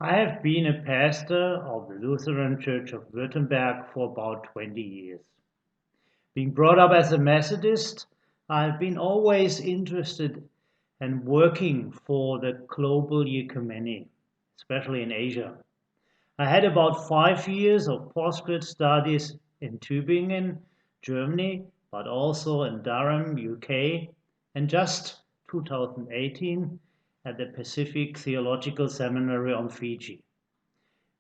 I have been a pastor of the Lutheran Church of Württemberg for about 20 years. Being brought up as a Methodist, I've been always interested in working for the global ecumeny, especially in Asia. I had about 5 years of postgrad studies in Tübingen, Germany, but also in Durham, UK, and just 2018 at the Pacific Theological Seminary on Fiji.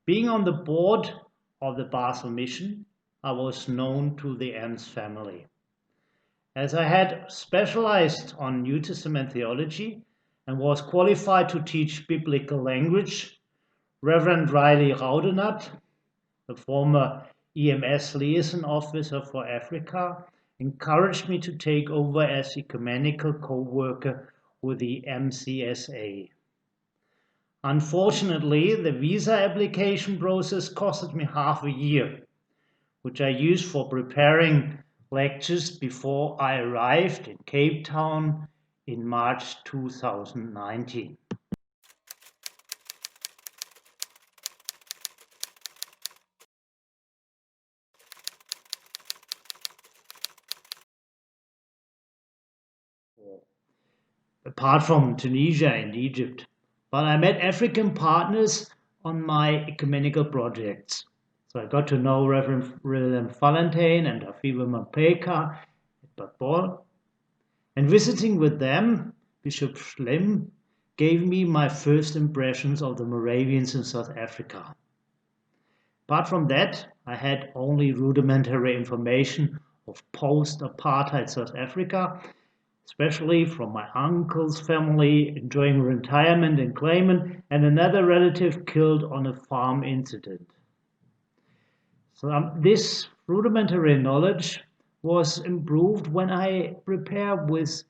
Being on the board of the Basel Mission, I was known to the EMS family. As I had specialized on New Testament theology and was qualified to teach biblical language, Reverend Riley Raudenat, the former EMS liaison officer for Africa, encouraged me to take over as ecumenical co-worker with the MCSA. Unfortunately, the visa application process costed me half a year, which I used for preparing lectures before I arrived in Cape Town in March 2019. Apart from Tunisia and Egypt, but I met African partners on my ecumenical projects. So I got to know Reverend William Valentine and Afiba Mapeka at Bad Bol. And visiting with them, Bishop Schlemm gave me my first impressions of the Moravians in South Africa. Apart from that, I had only rudimentary information of post-apartheid South Africa, especially from my uncle's family enjoying retirement in Clayman and another relative killed on a farm incident. So this rudimentary knowledge was improved when I prepared with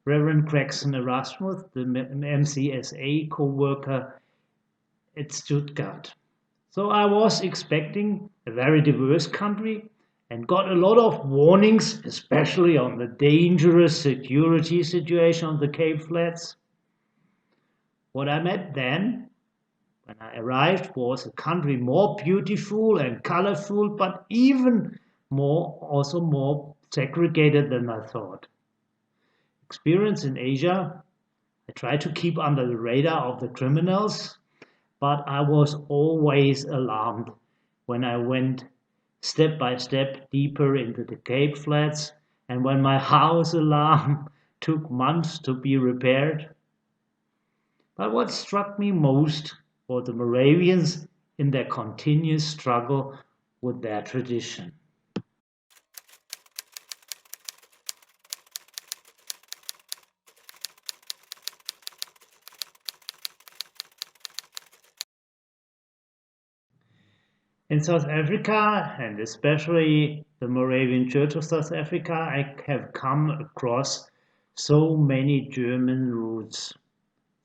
Reverend Gregson Erasmus, the MCSA co-worker at Stuttgart. So I was expecting a very diverse country and got a lot of warnings, especially on the dangerous security situation on the Cape Flats. What I met then, when I arrived, was a country more beautiful and colorful, but even also more segregated than I thought. Experience in Asia, I tried to keep under the radar of the criminals, but I was always alarmed when I went step by step deeper into the Cape Flats, and when my house alarm took months to be repaired. But what struck me most were the Moravians in their continuous struggle with their tradition. In South Africa, and especially the Moravian Church of South Africa, I have come across so many German roots.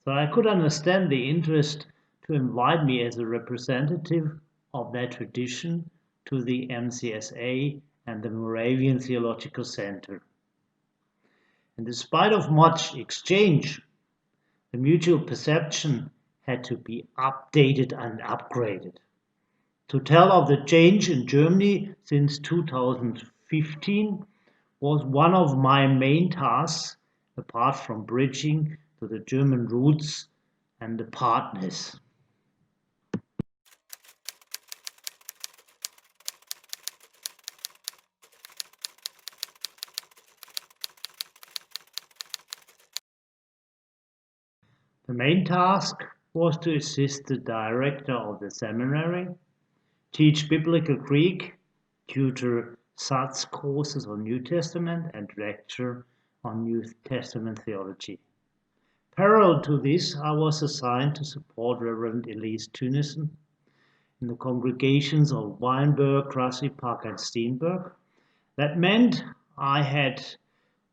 So I could understand the interest to invite me as a representative of that tradition to the MCSA and the Moravian Theological Center. And despite of much exchange, the mutual perception had to be updated and upgraded. To tell of the change in Germany since 2015 was one of my main tasks, apart from bridging to the German roots and the partners. The main task was to assist the director of the seminary, teach biblical Greek, tutor SATS courses on New Testament, and lecture on New Testament theology. Parallel to this, I was assigned to support Reverend Elise Tunison in the congregations of Weinberg, Grassy Park, and Steenberg. That meant I had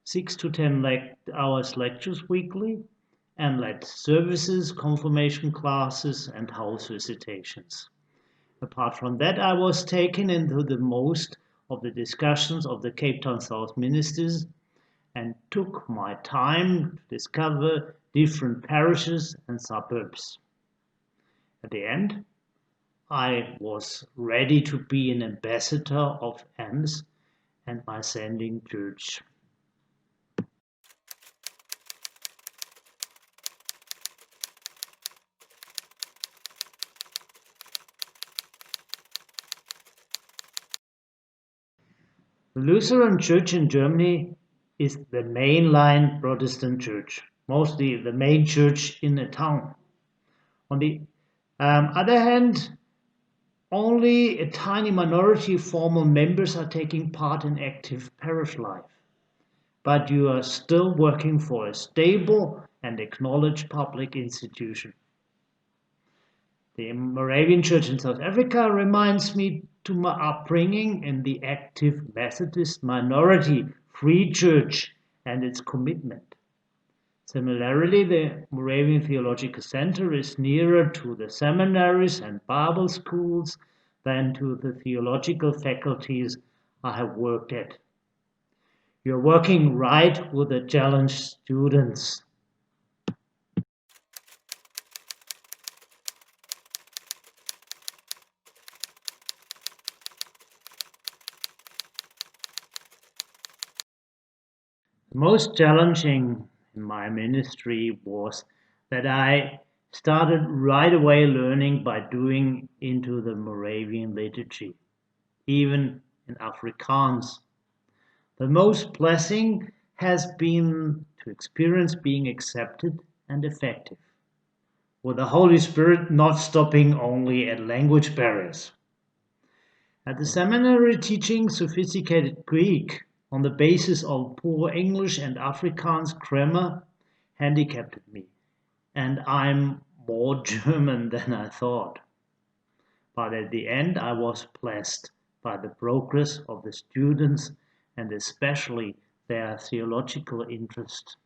6 to 10 hours lectures weekly and led services, confirmation classes, and house visitations. Apart from that, I was taken into the most of the discussions of the Cape Town South ministers and took my time to discover different parishes and suburbs. At the end, I was ready to be an ambassador of EMS and my sending church. The Lutheran Church in Germany is the mainline Protestant church, mostly the main church in a town. On the other hand, only a tiny minority of formal members are taking part in active parish life. But you are still working for a stable and acknowledged public institution. The Moravian Church in South Africa reminds me to my upbringing in the active Methodist minority free church and its commitment. Similarly, the Moravian Theological Center is nearer to the seminaries and Bible schools than to the theological faculties I have worked at. You're working right with the challenged students. The most challenging in my ministry was that I started right away learning by doing into the Moravian liturgy, even in Afrikaans. The most blessing has been to experience being accepted and effective, with the Holy Spirit not stopping only at language barriers. At the seminary, teaching sophisticated Greek on the basis of poor English and Afrikaans grammar handicapped me, and I'm more German than I thought. But at the end, I was blessed by the progress of the students and especially their theological interest.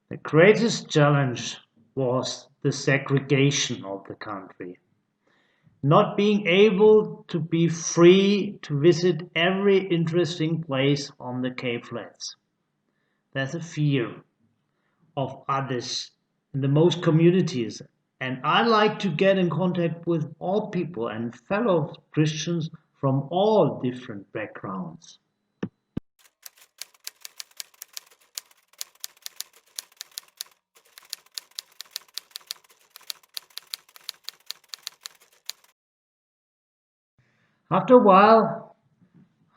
The greatest challenge was the segregation of the country. Not being able to be free to visit every interesting place on the Cape Flats. There's a fear of others in the most communities, and I like to get in contact with all people and fellow Christians from all different backgrounds. After a while,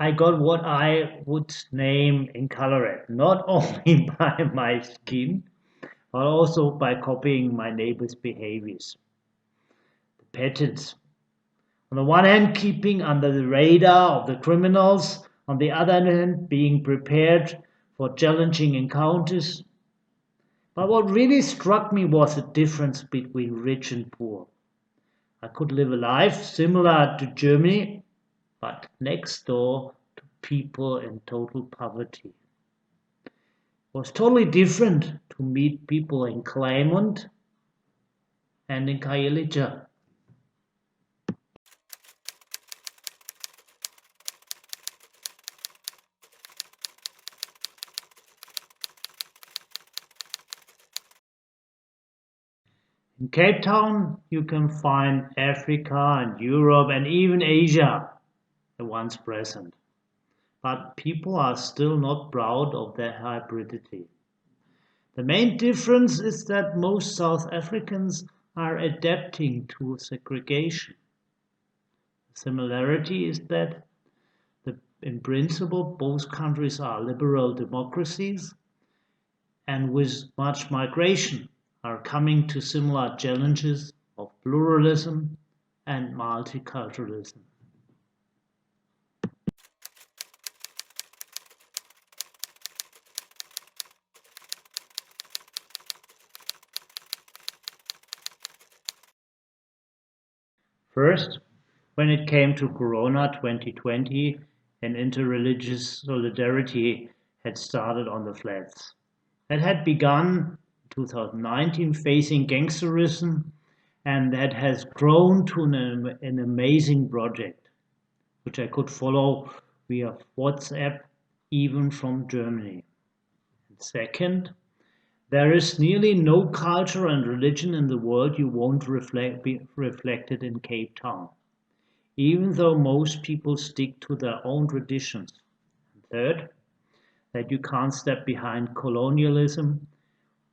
I got what I would name intolerant, not only by my skin, but also by copying my neighbor's behaviors. The patterns. On the one hand, keeping under the radar of the criminals, on the other hand, being prepared for challenging encounters. But what really struck me was the difference between rich and poor. I could live a life similar to Germany, but next door to people in total poverty. It was totally different to meet people in Claremont and in Khayelitsha. In Cape Town, you can find Africa and Europe and even Asia, the ones present. But people are still not proud of their hybridity. The main difference is that most South Africans are adapting to segregation. The similarity is that in principle both countries are liberal democracies and with much migration are coming to similar challenges of pluralism and multiculturalism. First, when it came to Corona 2020, an interreligious solidarity had started on the flats. It had begun in 2019 facing gangsterism, and that has grown to an amazing project. which I could follow via WhatsApp, even from Germany. And second, there is nearly no culture and religion in the world you won't be reflected in Cape Town, even though most people stick to their own traditions. And third, that you can't step behind colonialism,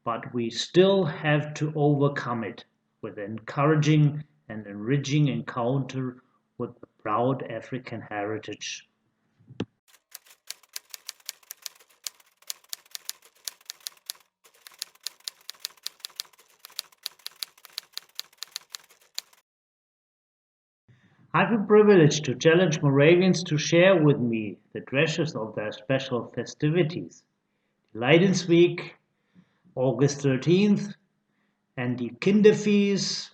but we still have to overcome it with encouraging and enriching encounter with the proud African heritage. I have the privilege to challenge Moravians to share with me the treasures of their special festivities. Leidensweek, August 13th, and the Kinderfeast,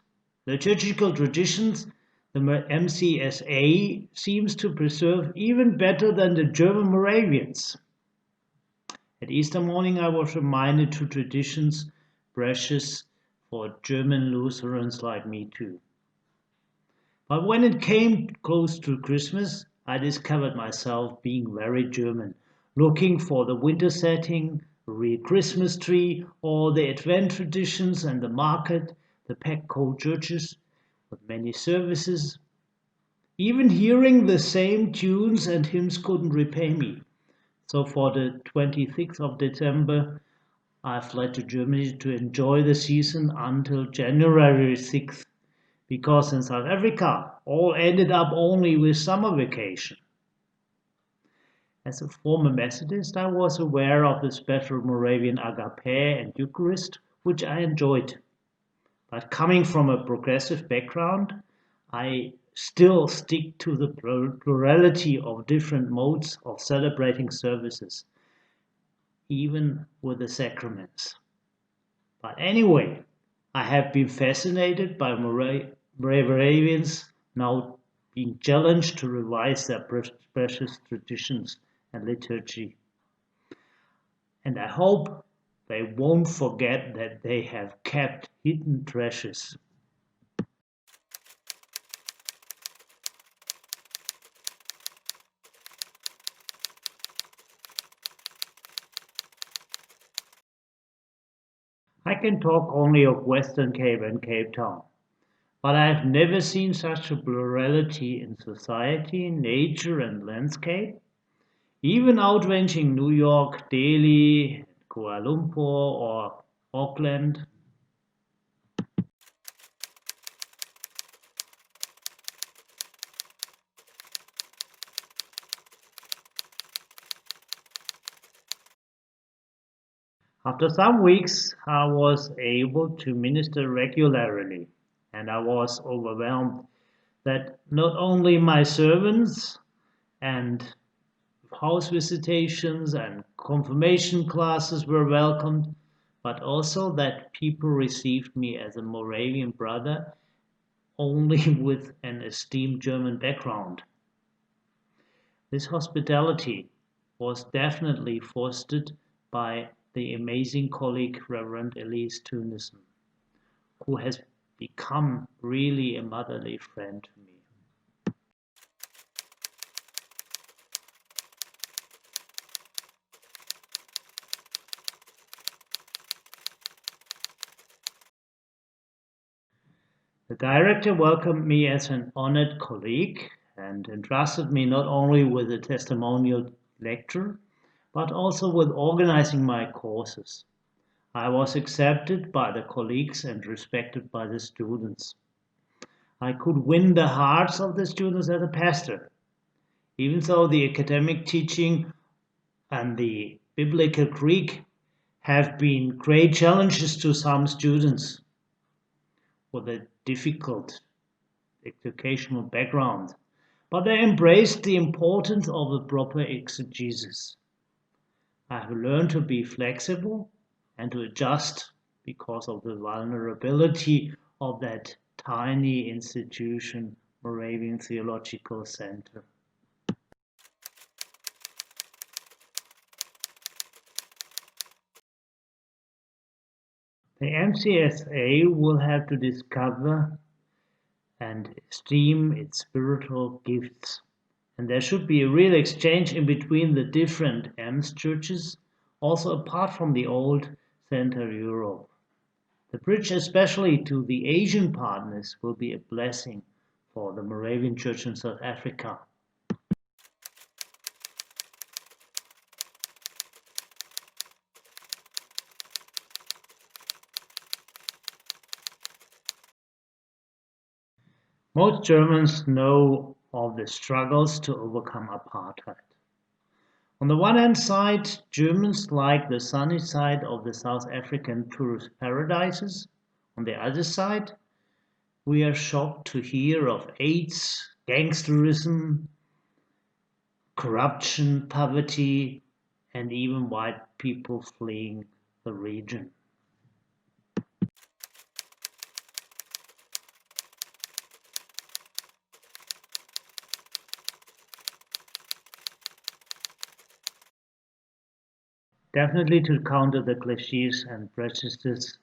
liturgical traditions the MCSA seems to preserve even better than the German Moravians. At Easter morning, I was reminded to traditions precious for German Lutherans like me too. But when it came close to Christmas, I discovered myself being very German, looking for the winter setting, a real Christmas tree, or the Advent traditions and the market, the packed cold churches with many services. Even hearing the same tunes and hymns couldn't repay me. So for the 26th of December, I fled to Germany to enjoy the season until January 6th, because in South Africa, all ended up only with summer vacation. As a former Methodist, I was aware of the special Moravian agape and Eucharist, which I enjoyed. But coming from a progressive background, I still stick to the plurality of different modes of celebrating services, even with the sacraments. But anyway, I have been fascinated by Moravians now being challenged to revise their precious traditions and liturgy. And I hope they won't forget that they have kept hidden treasures. I can talk only of Western Cape and Cape Town, but I have never seen such a plurality in society, nature, and landscape, even outranging New York, Delhi, Kuala Lumpur, or Auckland. After some weeks, I was able to minister regularly, and I was overwhelmed that not only my servants and house visitations and confirmation classes were welcomed, but also that people received me as a Moravian brother only with an esteemed German background. This hospitality was definitely fostered by the amazing colleague Reverend Elise Tunison, who has become really a motherly friend to me. The director welcomed me as an honored colleague and entrusted me not only with a testimonial lecture, but also with organizing my courses. I was accepted by the colleagues and respected by the students. I could win the hearts of the students as a pastor, even though the academic teaching and the biblical Greek have been great challenges to some students with a difficult educational background, but they embraced the importance of a proper exegesis. I have learned to be flexible and to adjust because of the vulnerability of that tiny institution, Moravian Theological Center. The MCSA will have to discover and esteem its spiritual gifts And there should be a real exchange in between the different EMS churches, also apart from the old Central Europe. The bridge, especially to the Asian partners, will be a blessing for the Moravian Church in South Africa. Most Germans know of the struggles to overcome apartheid. On the one hand side, Germans like the sunny side of the South African tourist paradises. On the other side, we are shocked to hear of AIDS, gangsterism, corruption, poverty, and even white people fleeing the region. Definitely to counter the cliches and prejudices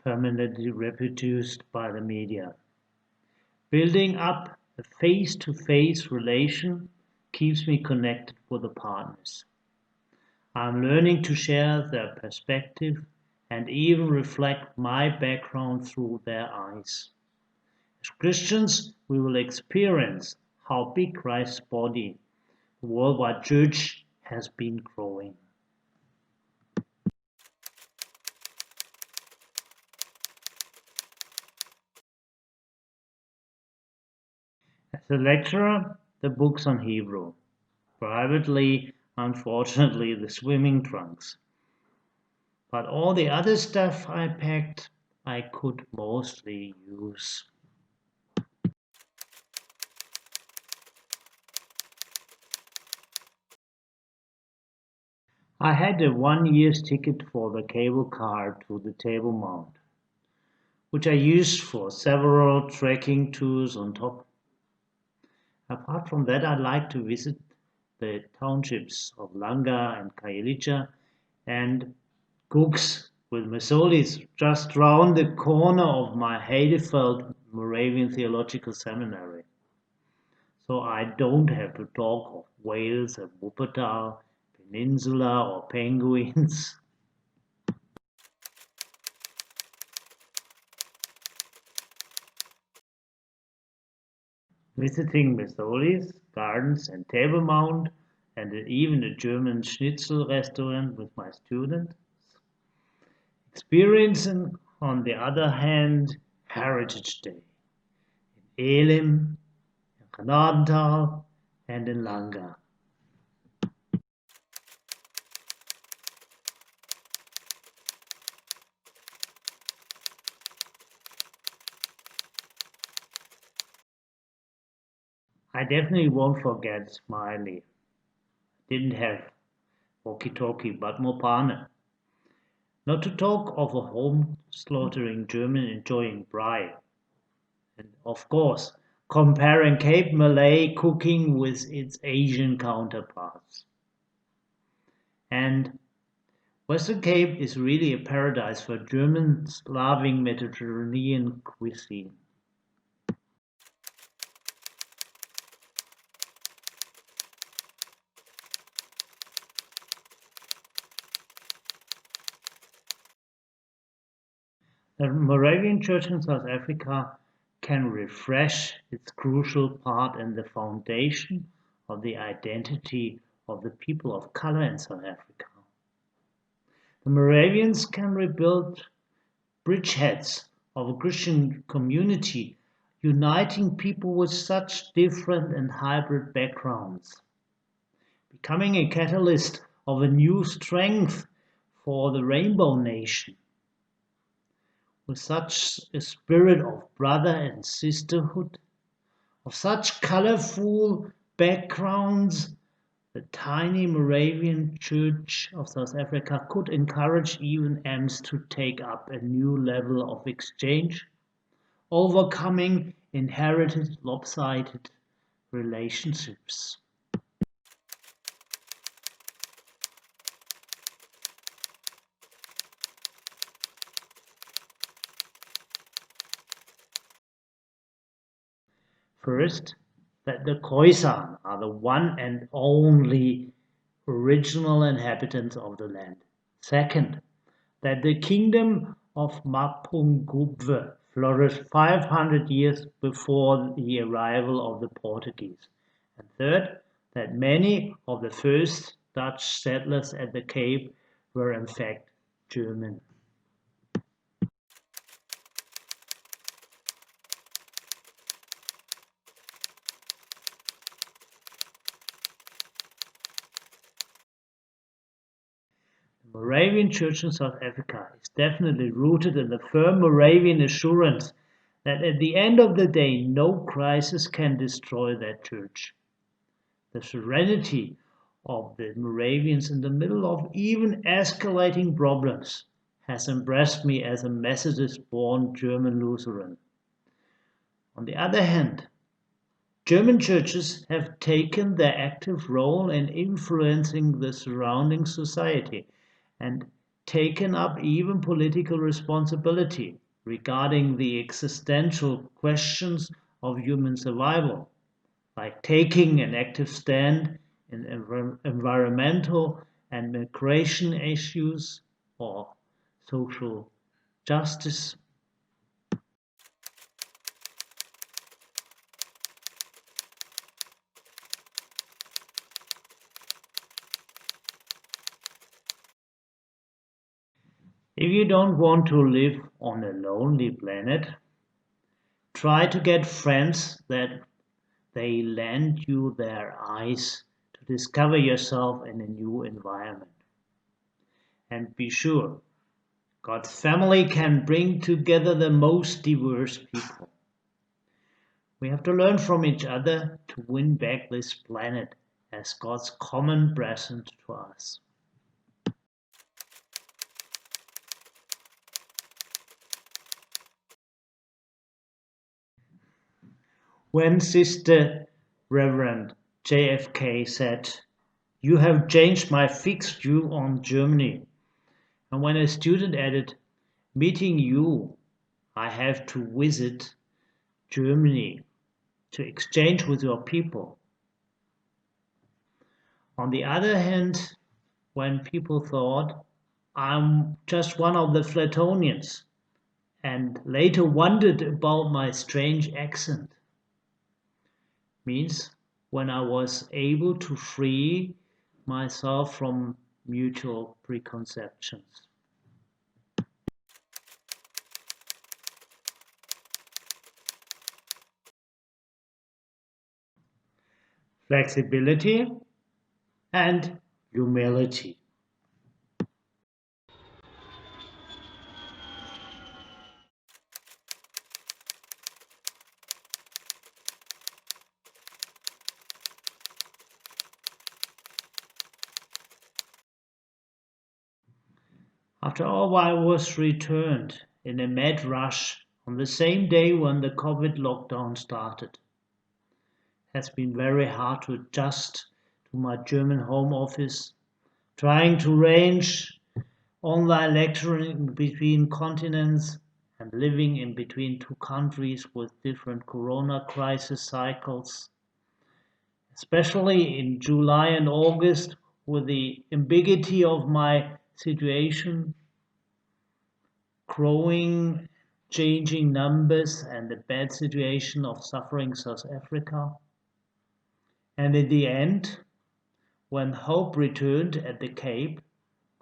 permanently reproduced by the media. Building up a face-to-face relation keeps me connected with the partners. I'm learning to share their perspective and even reflect my background through their eyes. As Christians, we will experience how big Christ's body, the worldwide church, has been growing. As a lecturer, the books on Hebrew. Privately, unfortunately, the swimming trunks. But all the other stuff I packed, I could mostly use. I had a 1 year's ticket for the cable car to the Table Mount, which I used for several trekking tours on top. Apart from that, I like to visit the townships of Langa and Khayelitsha and Cooks with Mesolis just round the corner of my Heidevelt Moravian Theological Seminary. So I don't have to talk of whales and Wuppertal, Peninsula or penguins. Visiting Mesolis, gardens and Table Mount and even a German schnitzel restaurant with my students. Experiencing, on the other hand, Heritage Day in Elim, in Gnadental and in Langa. I definitely won't forget Smiley. Didn't have walkie-talkie, but Mopane. Not to talk of a home-slaughtering German enjoying braai. And of course, comparing Cape Malay cooking with its Asian counterparts. And Western Cape is really a paradise for Germans loving Mediterranean cuisine. The Moravian Church in South Africa can refresh its crucial part in the foundation of the identity of the people of color in South Africa. The Moravians can rebuild bridgeheads of a Christian community, uniting people with such different and hybrid backgrounds, becoming a catalyst of a new strength for the Rainbow Nation. With such a spirit of brother and sisterhood, of such colorful backgrounds, the tiny Moravian Church of South Africa could encourage even EMS to take up a new level of exchange, overcoming inherited lopsided relationships. First, that the Khoisan are the one and only original inhabitants of the land. Second, that the kingdom of Mapungubwe flourished 500 years before the arrival of the Portuguese. And third, that many of the first Dutch settlers at the Cape were in fact German. The Moravian Church in South Africa is definitely rooted in the firm Moravian assurance that at the end of the day no crisis can destroy that church. The serenity of the Moravians in the middle of even escalating problems has impressed me as a Methodist-born German Lutheran. On the other hand, German churches have taken their active role in influencing the surrounding society and taken up even political responsibility regarding the existential questions of human survival, like taking an active stand in environmental and migration issues or social justice. If you don't want to live on a lonely planet, try to get friends that they lend you their eyes to discover yourself in a new environment. And be sure, God's family can bring together the most diverse people. We have to learn from each other to win back this planet as God's common present to us. When Sister Reverend JFK said, "You have changed my fixed view on Germany," and when a student added, "Meeting you, I have to visit Germany to exchange with your people." On the other hand, when people thought, "I'm just one of the Flatonians," and later wondered about my strange accent, means when I was able to free myself from mutual preconceptions. Flexibility and humility. After all, I was returned in a mad rush on the same day when the COVID lockdown started. It has been very hard to adjust to my German home office, trying to arrange online lecturing between continents and living in between two countries with different corona crisis cycles, especially in July and August with the ambiguity of my situation, growing, changing numbers, and the bad situation of suffering South Africa. And in the end, when hope returned at the Cape,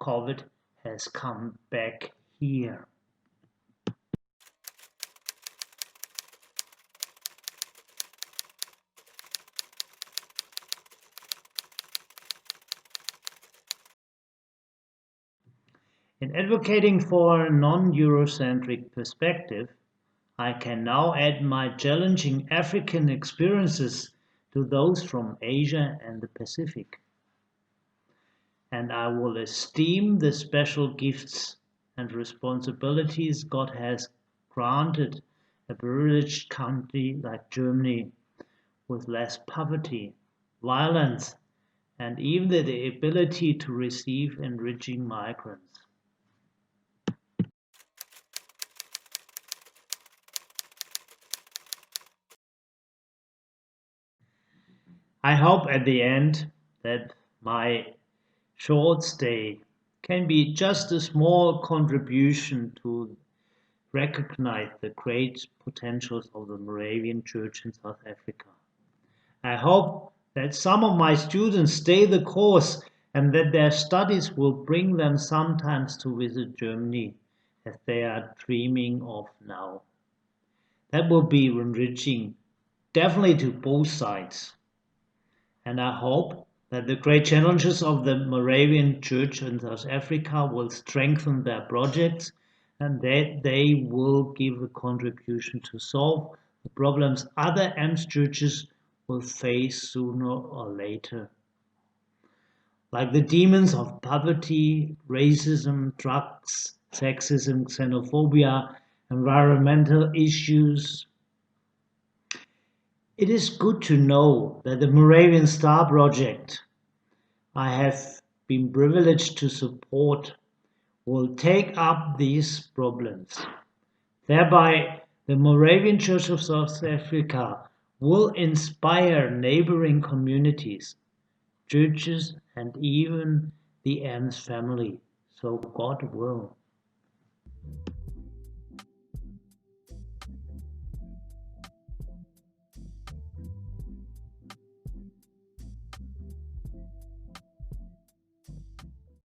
COVID has come back here. In advocating for a non-Eurocentric perspective, I can now add my challenging African experiences to those from Asia and the Pacific. And I will esteem the special gifts and responsibilities God has granted a privileged country like Germany with less poverty, violence, and even the ability to receive enriching migrants. I hope at the end that my short stay can be just a small contribution to recognize the great potentials of the Moravian Church in South Africa. I hope that some of my students stay the course and that their studies will bring them sometimes to visit Germany, as they are dreaming of now. That will be enriching, definitely to both sides. And I hope that the great challenges of the Moravian Church in South Africa will strengthen their projects and that they will give a contribution to solve the problems other EMS churches will face sooner or later. Like the demons of poverty, racism, drugs, sexism, xenophobia, environmental issues. It is good to know that the Moravian Star Project I have been privileged to support will take up these problems. Thereby, the Moravian Church of South Africa will inspire neighboring communities, churches, and even the EMS family. So God will.